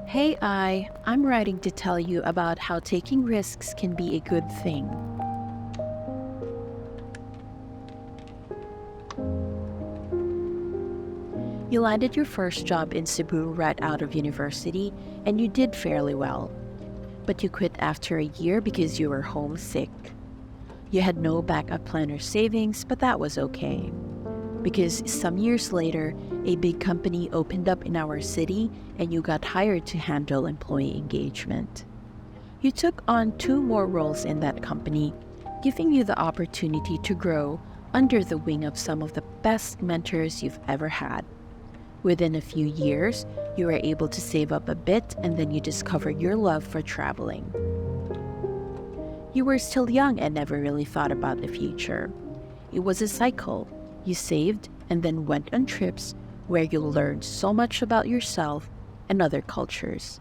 Hey, I'm writing to tell you about how taking risks can be a good thing. You landed your first job in Cebu right out of university, and you did fairly well. But you quit after a year because you were homesick. You had no backup plan or savings, but that was okay. Because some years later, a big company opened up in our city and you got hired to handle employee engagement. You took on two more roles in that company, giving you the opportunity to grow under the wing of some of the best mentors you've ever had. Within a few years, you were able to save up a bit and then you discovered your love for traveling. You were still young and never really thought about the future. It was a cycle. You saved and then went on trips where you learned so much about yourself and other cultures.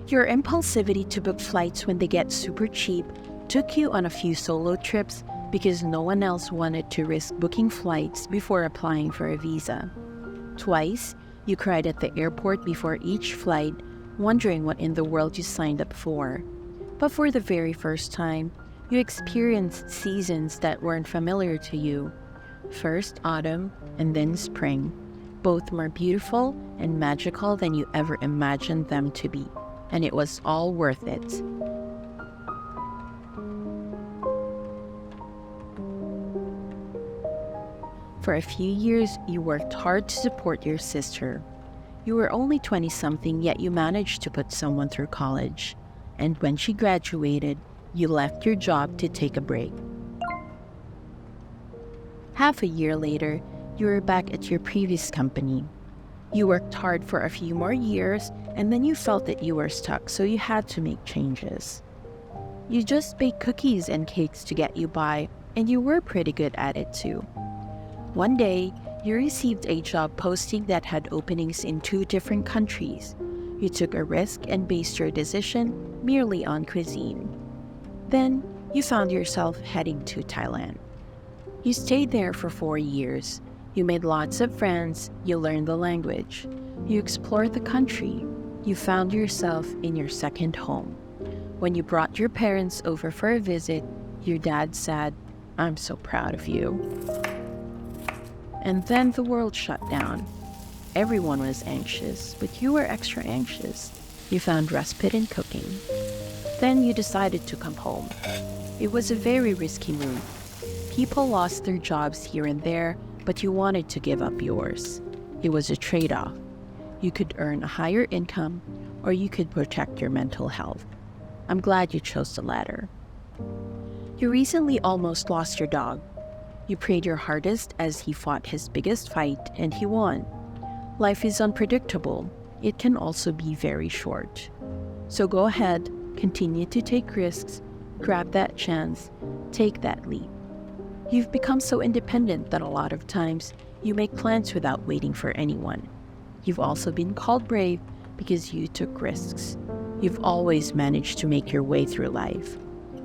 Your impulsivity to book flights when they get super cheap took you on a few solo trips because no one else wanted to risk booking flights before applying for a visa. Twice, you cried at the airport before each flight, wondering what in the world you signed up for. But for the very first time, you experienced seasons that weren't familiar to you. First autumn and then spring, both more beautiful and magical than you ever imagined them to be, and it was all worth it. For a few years, you worked hard to support your sister. You were only 20-something, yet you managed to put someone through college. And when she graduated, you left your job to take a break. Half a year later, you were back at your previous company. You worked hard for a few more years, and then you felt that you were stuck, so you had to make changes. You just baked cookies and cakes to get you by, and you were pretty good at it too. One day, you received a job posting that had openings in 2 different countries. You took a risk and based your decision merely on cuisine. Then, you found yourself heading to Thailand. You stayed there for 4 years. You made lots of friends, you learned the language. You explored the country. You found yourself in your second home. When you brought your parents over for a visit, your dad said, "I'm so proud of you." And then the world shut down. Everyone was anxious, but you were extra anxious. You found respite in cooking. Then you decided to come home. It was a very risky move. People lost their jobs here and there, but you wanted to give up yours. It was a trade-off. You could earn a higher income, or you could protect your mental health. I'm glad you chose the latter. You recently almost lost your dog. You prayed your hardest as he fought his biggest fight, and he won. Life is unpredictable. It can also be very short. So go ahead, continue to take risks, grab that chance, take that leap. You've become so independent that a lot of times you make plans without waiting for anyone. You've also been called brave because you took risks. You've always managed to make your way through life.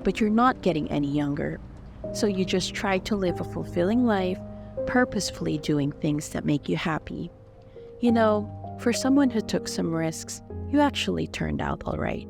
But you're not getting any younger. So you just try to live a fulfilling life, purposefully doing things that make you happy. You know, for someone who took some risks, you actually turned out all right.